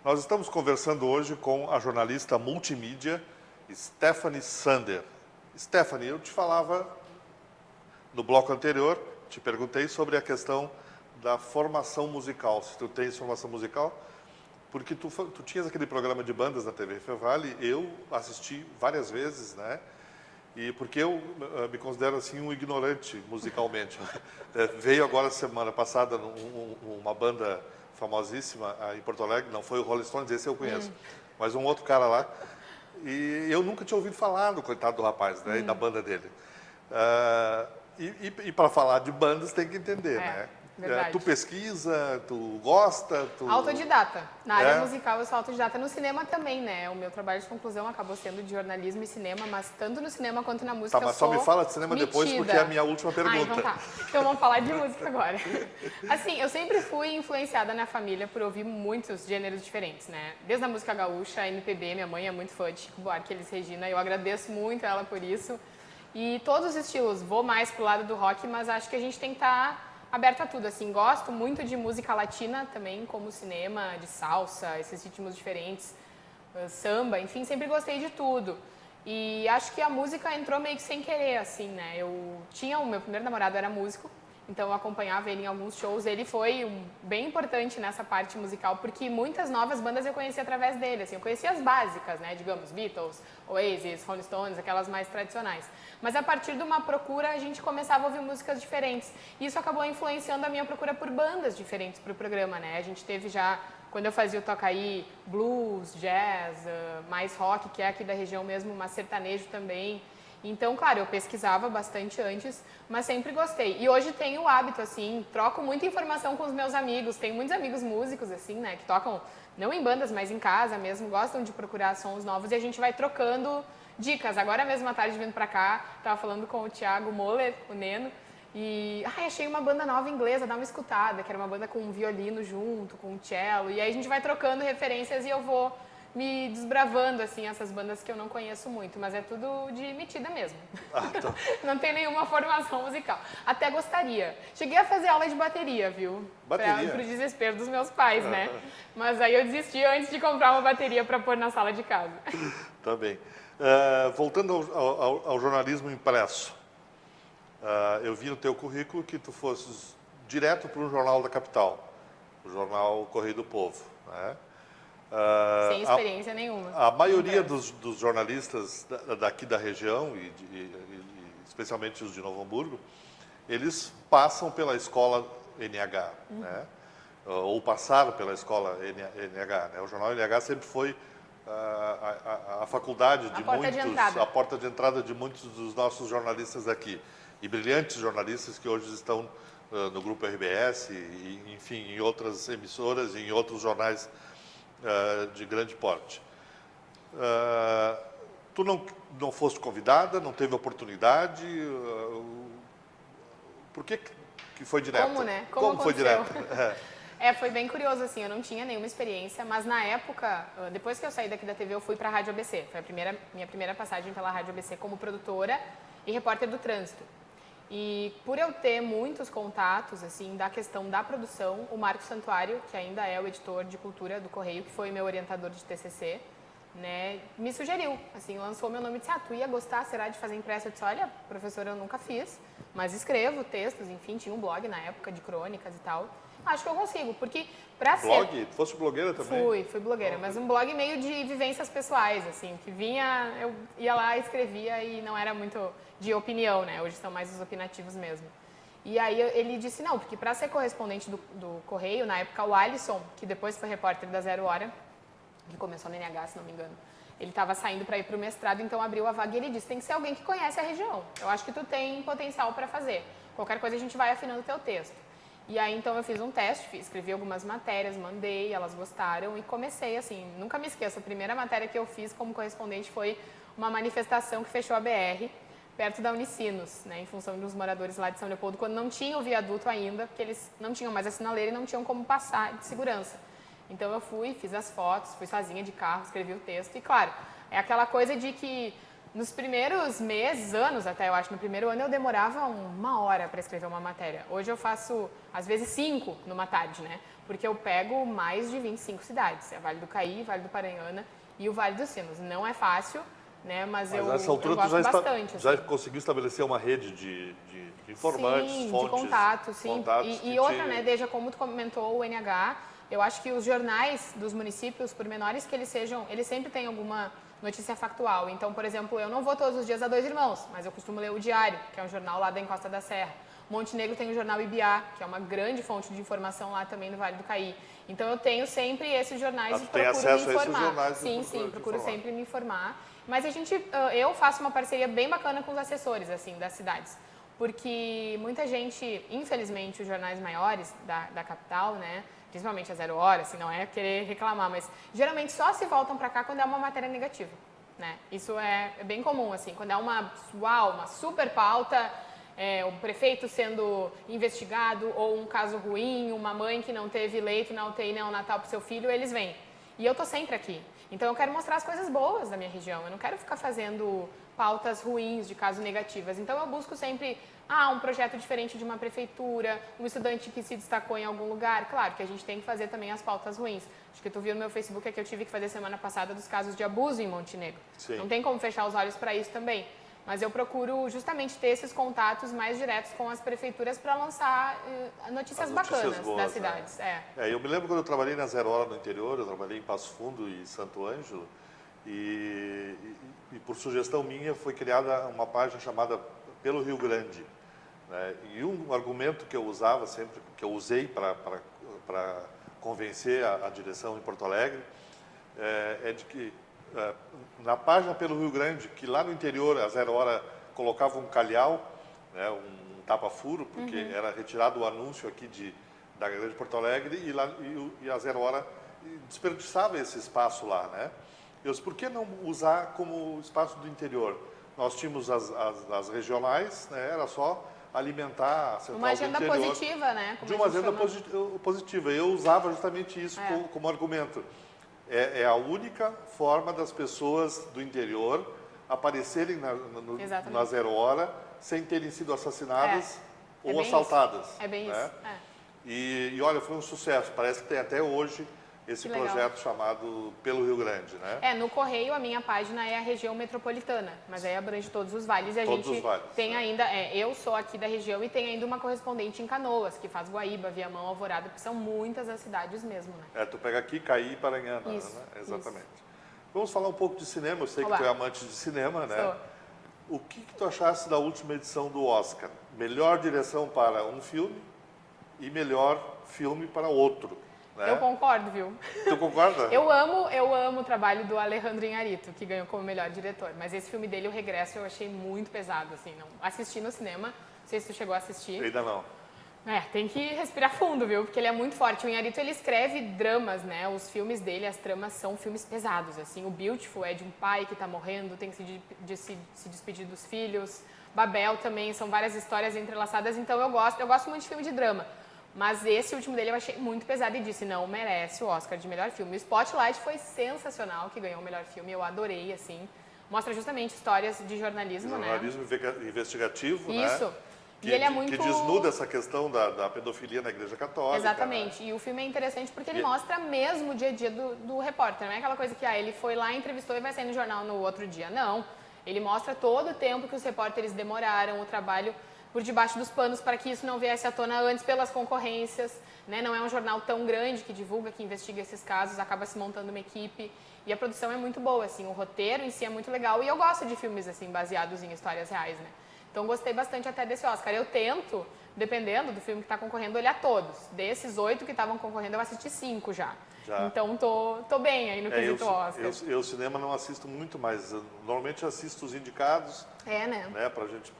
Nós estamos conversando hoje com a jornalista multimídia Stephanie Sander. Stephanie, eu te falava no bloco anterior, te perguntei sobre a questão da formação musical. Se tu tens formação musical, porque tu tinhas aquele programa de bandas na TV Fevale, eu assisti várias vezes, né? E porque eu me considero assim um ignorante musicalmente. Veio agora semana passada uma banda famosíssima em Porto Alegre, não foi o Rolling Stones, esse eu conheço, mas um outro cara lá, e eu nunca tinha ouvido falar do coitado do rapaz, né, e da banda dele. E para falar de bandas tem que entender, né? Verdade. Tu pesquisa, tu gosta, tu... Autodidata. Na área musical eu sou autodidata. No cinema também, né? O meu trabalho de conclusão acabou sendo de jornalismo e cinema, mas tanto no cinema quanto na música Tá, mas só me fala de cinema depois, porque é a minha última pergunta. Então tá. Então vamos falar de música agora. Assim, eu sempre fui influenciada na família por ouvir muitos gêneros diferentes, né? Desde a música gaúcha, MPB, minha mãe é muito fã de Chico Buarque, Elis Regina, eu agradeço muito ela por isso. E todos os estilos, vou mais pro lado do rock, mas acho que a gente tem que estar aberto a tudo, assim, gosto muito de música latina também, como cinema, de salsa, esses ritmos diferentes, samba, enfim, sempre gostei de tudo. E acho que a música entrou meio que sem querer, assim, né? O meu primeiro namorado era músico, então eu acompanhava ele em alguns shows, ele foi bem importante nessa parte musical, porque muitas novas bandas eu conheci através dele, assim, eu conhecia as básicas, né, digamos, Beatles, Oasis, Rolling Stones, aquelas mais tradicionais. Mas a partir de uma procura, a gente começava a ouvir músicas diferentes. E isso acabou influenciando a minha procura por bandas diferentes para o programa, né? A gente teve já, quando eu fazia o Tocaí, blues, jazz, mais rock, que é aqui da região mesmo, mas sertanejo também. Então, claro, eu pesquisava bastante antes, mas sempre gostei. E hoje tenho o hábito, assim, troco muita informação com os meus amigos. Tenho muitos amigos músicos, assim, né, que tocam, não em bandas, mas em casa mesmo, gostam de procurar sons novos e a gente vai trocando dicas. Agora mesmo à tarde vindo pra cá, tava falando com o Thiago Moller, o Neno, e achei uma banda nova inglesa, dá uma escutada, que era uma banda com um violino junto, com um cello, e aí a gente vai trocando referências e eu vou me desbravando, assim, essas bandas que eu não conheço muito, mas é tudo de metida mesmo. Tá. Não tem nenhuma formação musical. Até gostaria. Cheguei a fazer aula de bateria, viu? Bateria? Pro desespero dos meus pais, né? Mas aí eu desisti antes de comprar uma bateria para pôr na sala de casa. Tá bem. Voltando ao jornalismo impresso, eu vi no teu currículo que tu fosses direto para um jornal da capital, o jornal Correio do Povo, né? Sem experiência nenhuma. A maioria dos jornalistas daqui da região, especialmente os de Novo Hamburgo, eles passam pela escola NH, né? Ou passaram pela escola NH. Né? O jornal NH sempre foi a faculdade de muitos, a porta de entrada de muitos dos nossos jornalistas aqui. E brilhantes jornalistas que hoje estão no Grupo RBS, e, enfim, em outras emissoras e em outros jornais de grande porte. Tu não foste convidada, não teve oportunidade? Por que foi direto? Como, né? Como foi direto? Foi bem curioso, assim, eu não tinha nenhuma experiência, mas na época, depois que eu saí daqui da TV, eu fui para a Rádio ABC. Foi minha primeira passagem pela Rádio ABC como produtora e repórter do trânsito. E por eu ter muitos contatos, assim, da questão da produção, o Marcos Santuário, que ainda é o editor de cultura do Correio, que foi meu orientador de TCC, né, me sugeriu, assim, lançou meu nome e disse, tu ia gostar, será, de fazer impresso? Eu disse, olha, professora, eu nunca fiz, mas escrevo textos, enfim, tinha um blog na época de crônicas e tal. Acho que eu consigo, porque pra ser... Blog? Tu fosse blogueira também? Fui blogueira, mas um blog meio de vivências pessoais, assim, que vinha, eu ia lá, escrevia e não era muito de opinião, né? Hoje são mais os opinativos mesmo. E aí ele disse, não, porque pra ser correspondente do Correio, na época o Alisson, que depois foi repórter da Zero Hora, que começou no NH, se não me engano, ele estava saindo para ir para o mestrado, então abriu a vaga e ele disse, tem que ser alguém que conhece a região. Eu acho que tu tem potencial para fazer. Qualquer coisa a gente vai afinando o teu texto. E aí, então, eu fiz um teste, escrevi algumas matérias, mandei, elas gostaram e comecei, assim, nunca me esqueço, a primeira matéria que eu fiz como correspondente foi uma manifestação que fechou a BR, perto da Unicinos, né, em função dos moradores lá de São Leopoldo, quando não tinha o viaduto ainda, porque eles não tinham mais a sinaleira e não tinham como passar de segurança. Então, eu fui, fiz as fotos, fui sozinha de carro, escrevi o texto e, claro, é aquela coisa de que Nos primeiros meses, anos até, eu acho, no primeiro ano eu demorava 1 hora para escrever uma matéria. Hoje eu faço, às vezes, 5 numa tarde, né? Porque eu pego mais de 25 cidades. É Vale do Caí, Vale do Paranhana e o Vale dos Sinos. Não é fácil, né? Mas eu nessa altura gosto tu bastante. já Assim. conseguiu estabelecer uma rede de informantes, sim, fontes, de contato, sim. contatos E outra, né, Deja, como tu comentou, o NH, eu acho que os jornais dos municípios, por menores que eles sejam, eles sempre têm alguma notícia factual. Então, por exemplo, eu não vou todos os dias a Dois Irmãos, mas eu costumo ler o Diário, que é um jornal lá da Encosta da Serra. Montenegro tem o jornal Ibiá, que é uma grande fonte de informação lá também no Vale do Caí. Então, eu tenho sempre esses jornais e procuro me informar. A esses jornais sim, procuro sempre me informar. Mas eu faço uma parceria bem bacana com os assessores, assim, das cidades. Porque muita gente, infelizmente, os jornais maiores da capital, né, principalmente a Zero Hora, assim, não é querer reclamar, mas geralmente só se voltam para cá quando é uma matéria negativa, né? Isso é bem comum, assim, quando é uma super pauta, o prefeito sendo investigado ou um caso ruim, uma mãe que não teve leito na UTI neonatal para o seu filho, eles vêm. E eu tô sempre aqui. Então eu quero mostrar as coisas boas da minha região, eu não quero ficar fazendo pautas ruins de casos negativas. Então eu busco sempre um projeto diferente de uma prefeitura, um estudante que se destacou em algum lugar. Claro que a gente tem que fazer também as pautas ruins. Acho que tu viu no meu Facebook que eu tive que fazer semana passada dos casos de abuso em Montenegro. Sim. Não tem como fechar os olhos para isso também. Mas eu procuro justamente ter esses contatos mais diretos com as prefeituras para lançar notícias bacanas boas, das cidades. Eu me lembro quando eu trabalhei na Zero Hora no interior, eu trabalhei em Passo Fundo e Santo Ângelo, e por sugestão minha foi criada uma página chamada Pelo Rio Grande. Né? E um argumento que eu usava sempre, que eu usei para convencer a direção em Porto Alegre, é de que na página Pelo Rio Grande, que lá no interior a Zero Hora colocava um calhau, né, um tapa-furo, porque era retirado o anúncio aqui da Grande Porto Alegre e a Zero Hora desperdiçava esse espaço lá, né? Eu disse, por que não usar como espaço do interior? Nós tínhamos as regionais, né, era só alimentar a central uma agenda do interior, positiva, né? De uma agenda positiva. Eu usava justamente isso como argumento. É a única forma das pessoas do interior aparecerem na Zero Hora sem terem sido assassinadas ou assaltadas. Isso. É bem né? isso. E olha, foi um sucesso. Parece que tem até hoje esse projeto chamado Pelo Rio Grande, né? No Correio, a minha página é a região metropolitana, mas aí abrange todos os vales e a gente tem ainda, eu sou aqui da região e tem ainda uma correspondente em Canoas, que faz Guaíba, Viamão, Alvorada, porque são muitas as cidades mesmo, né? Tu pega aqui, Caí e Paranhana, né? Exatamente. Isso. Vamos falar um pouco de cinema, eu sei que tu é amante de cinema, né? Sou. O que tu achaste da última edição do Oscar? Melhor direção para um filme e melhor filme para outro. Né? Eu concordo, viu? Tu concorda? Eu amo o trabalho do Alejandro Iñárritu, que ganhou como melhor diretor. Mas esse filme dele, O Regresso, eu achei muito pesado, assim. Não assisti no cinema, não sei se tu chegou a assistir. Ainda não. Tem que respirar fundo, viu? Porque ele é muito forte. O Iñárritu, ele escreve dramas, né? Os filmes dele, as tramas são filmes pesados, assim. O Beautiful é de um pai que tá morrendo, tem que se despedir dos filhos. Babel também, são várias histórias entrelaçadas. Então eu gosto muito de filme de drama. Mas esse último dele eu achei muito pesado e disse, não merece o Oscar de melhor filme. O Spotlight foi sensacional, que ganhou o melhor filme, eu adorei, assim. Mostra justamente histórias de jornalismo, né? Jornalismo investigativo, Isso. né? E ele é muito... Que desnuda essa questão da pedofilia na Igreja Católica. Exatamente. Né? E o filme é interessante porque ele mostra mesmo o dia a dia do repórter. Não é aquela coisa que ele foi lá, entrevistou e vai sair no jornal no outro dia. Não. Ele mostra todo o tempo que os repórteres demoraram, o trabalho por debaixo dos panos para que isso não viesse à tona antes pelas concorrências, né? Não é um jornal tão grande que divulga, que investiga esses casos, acaba se montando uma equipe e a produção é muito boa, assim, o roteiro em si é muito legal e eu gosto de filmes assim baseados em histórias reais, né? Então gostei bastante até desse Oscar. Eu tento, dependendo do filme que está concorrendo, olhar todos. Desses 8 que estavam concorrendo, eu assisti 5 já. Então tô bem aí no quesito Oscar. Eu cinema não assisto muito, mas normalmente assisto os indicados. Né? Pra gente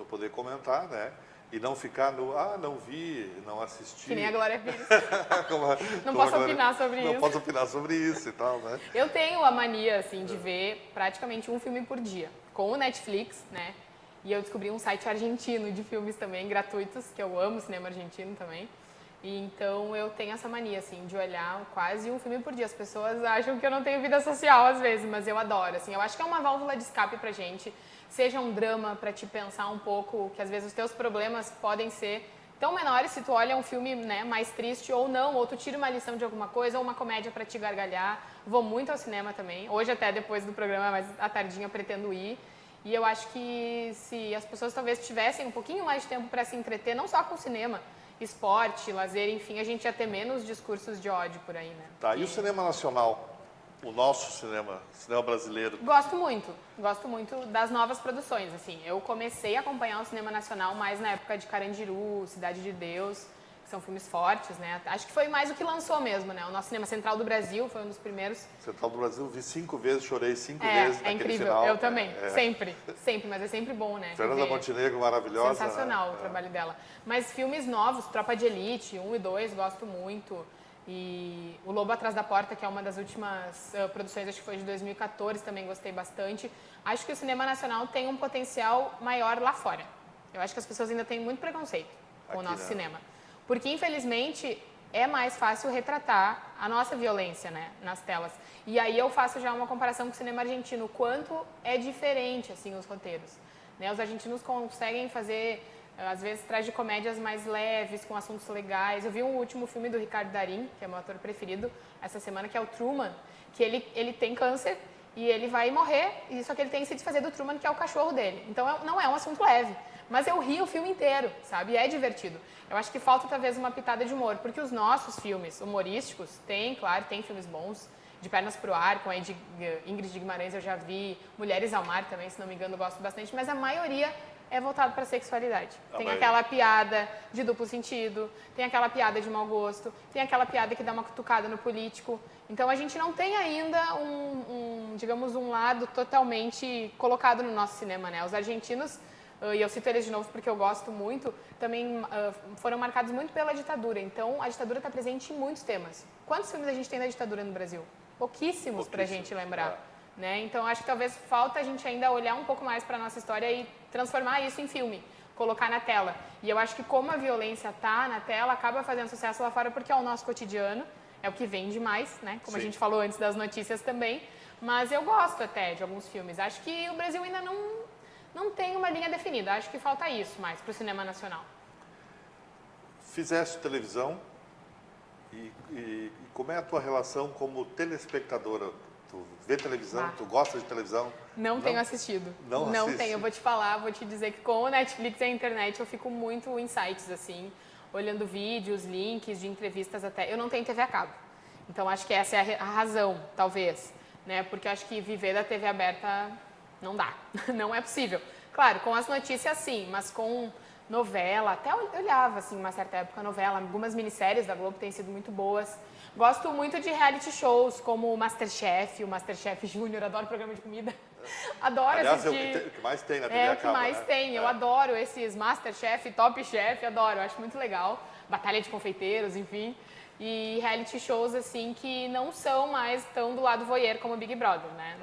poder comentar, né? E não ficar não vi, não assisti. Que nem a Glória Pires. Não posso opinar sobre isso. Não posso opinar sobre isso e tal, né? Eu tenho a mania, assim, de ver praticamente um filme por dia. Com o Netflix, né? E eu descobri um site argentino de filmes também, gratuitos, que eu amo cinema argentino também. E então eu tenho essa mania, assim, de olhar quase um filme por dia. As pessoas acham que eu não tenho vida social às vezes, mas eu adoro, assim. Eu acho que é uma válvula de escape pra gente. Seja um drama pra te pensar um pouco, que às vezes os teus problemas podem ser tão menores se tu olha um filme, né, mais triste ou não, ou tu tira uma lição de alguma coisa, ou uma comédia pra te gargalhar. Vou muito ao cinema também. Hoje até depois do programa, mas à tardinha pretendo ir. E eu acho que se as pessoas talvez tivessem um pouquinho mais de tempo para se entreter, não só com o cinema, esporte, lazer, enfim, a gente ia ter menos discursos de ódio por aí, né? Tá, e o cinema nacional? O nosso cinema brasileiro? Gosto muito das novas produções, assim. Eu comecei a acompanhar o cinema nacional mais na época de Carandiru, Cidade de Deus, que são filmes fortes, né? Acho que foi mais o que lançou mesmo, né? O nosso cinema Central do Brasil foi um dos primeiros. Central do Brasil, vi 5 vezes, chorei 5 vezes naquele incrível. final. Eu também, sempre, mas é sempre bom, né? Fernanda Montenegro, maravilhosa. Sensacional o trabalho dela. Mas filmes novos, Tropa de Elite, 1 e 2, gosto muito. E O Lobo Atrás da Porta, que é uma das últimas produções, acho que foi de 2014, também gostei bastante. Acho que o cinema nacional tem um potencial maior lá fora. Eu acho que as pessoas ainda têm muito preconceito com o nosso cinema. Porque, infelizmente, é mais fácil retratar a nossa violência, né, nas telas. E aí eu faço já uma comparação com o cinema argentino, o quanto é diferente, assim, os roteiros. Né? Os argentinos conseguem fazer, às vezes, tragicomédias mais leves, com assuntos legais. Eu vi um último filme do Ricardo Darín, que é meu ator preferido, essa semana, que é o Truman, que ele tem câncer e ele vai morrer, só que ele tem que se desfazer do Truman, que é o cachorro dele. Então, não é um assunto leve. Mas eu ri o filme inteiro, sabe? E é divertido. Eu acho que falta, talvez, uma pitada de humor, porque os nossos filmes humorísticos tem filmes bons, De Pernas pro Ar, com a Ingrid Guimarães eu já vi, Mulheres ao Mar também, se não me engano, eu gosto bastante, mas a maioria é voltado para sexualidade. Tem aquela piada de duplo sentido, tem aquela piada de mau gosto, tem aquela piada que dá uma cutucada no político. Então a gente não tem ainda digamos, um lado totalmente colocado no nosso cinema, né? Os argentinos, e eu cito eles de novo porque eu gosto muito, também foram marcados muito pela ditadura. Então a ditadura está presente em muitos temas. Quantos filmes a gente tem da ditadura no Brasil? Pouquíssimos para a gente lembrar. Né? Então, acho que talvez falta a gente ainda olhar um pouco mais para a nossa história e transformar isso em filme, colocar na tela. E eu acho que como a violência está na tela, acaba fazendo sucesso lá fora porque é o nosso cotidiano, é o que vende mais, né? Como a gente falou antes das notícias também. Mas eu gosto até de alguns filmes. Acho que o Brasil ainda não tem uma linha definida. Acho que falta isso mais para o cinema nacional. Fizeste televisão e como é a tua relação como telespectadora? Tu vê televisão? Tu gosta de televisão? Não tenho assistido. Não tenho. Eu vou te falar, vou te dizer que com o Netflix e a internet eu fico muito em sites, assim, olhando vídeos, links de entrevistas até. Eu não tenho TV a cabo. Então, acho que essa é a razão, talvez, né? Porque eu acho que viver da TV aberta não dá. Não é possível. Claro, com as notícias sim, mas com novela, até eu olhava, assim, uma certa época, novela. Algumas minisséries da Globo têm sido muito boas. Gosto muito de reality shows, como o Masterchef, o Masterchef Júnior, adoro programa de comida. Adoro assistir. Aliás, é o que mais tem na TV É a o que cabo, mais né? tem, eu adoro esses Masterchef, Top Chef, adoro, acho muito legal. Batalha de confeiteiros, enfim. E reality shows, assim, que não são mais tão do lado voyeur como o Big Brother, né?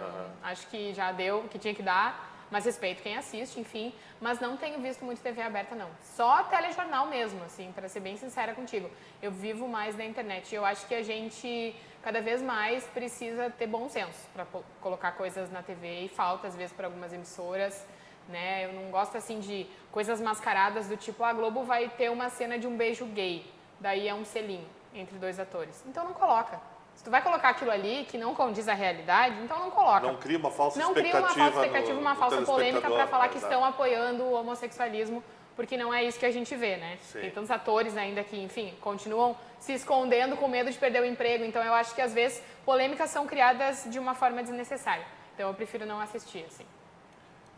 Acho que já deu o que tinha que dar. Mas respeito quem assiste, enfim, mas não tenho visto muito TV aberta, não. Só telejornal mesmo, assim, para ser bem sincera contigo. Eu vivo mais na internet e eu acho que a gente, cada vez mais, precisa ter bom senso para colocar coisas na TV e falta, às vezes, para algumas emissoras, né? Eu não gosto, assim, de coisas mascaradas do tipo, a Globo vai ter uma cena de um beijo gay, daí é um selinho entre dois atores. Então não coloca. Se tu vai colocar aquilo ali que não condiz à realidade, então não coloca. Não cria uma falsa expectativa. Não cria uma falsa expectativa, uma falsa polêmica para falar que exato. estão apoiando o homossexualismo, porque não é isso que a gente vê, né? Sim. Tem tantos atores ainda que, enfim, continuam se escondendo com medo de perder o emprego. Então eu acho que às vezes polêmicas são criadas de uma forma desnecessária. Então eu prefiro não assistir, assim.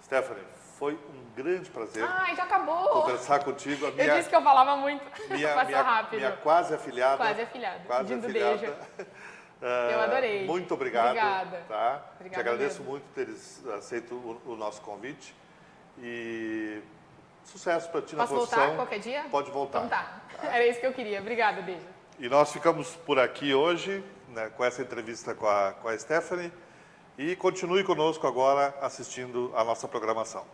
Stephanie, foi um grande prazer Ai, já acabou! conversar contigo. Eu disse que eu falava muito. Passou rápido. Minha quase afilhada. Quase afilhada. Quase Dindo afilhada. beijo. Eu adorei. Muito obrigado. Obrigada. Tá? Obrigada Te agradeço mesmo. muito por teres aceito o nosso convite. E sucesso para ti na Posso profissão. voltar qualquer dia? Pode voltar. Então tá. Era isso que eu queria. Obrigada, beijo. E nós ficamos por aqui hoje, né, com essa entrevista com a Stephanie. E continue conosco agora assistindo a nossa programação.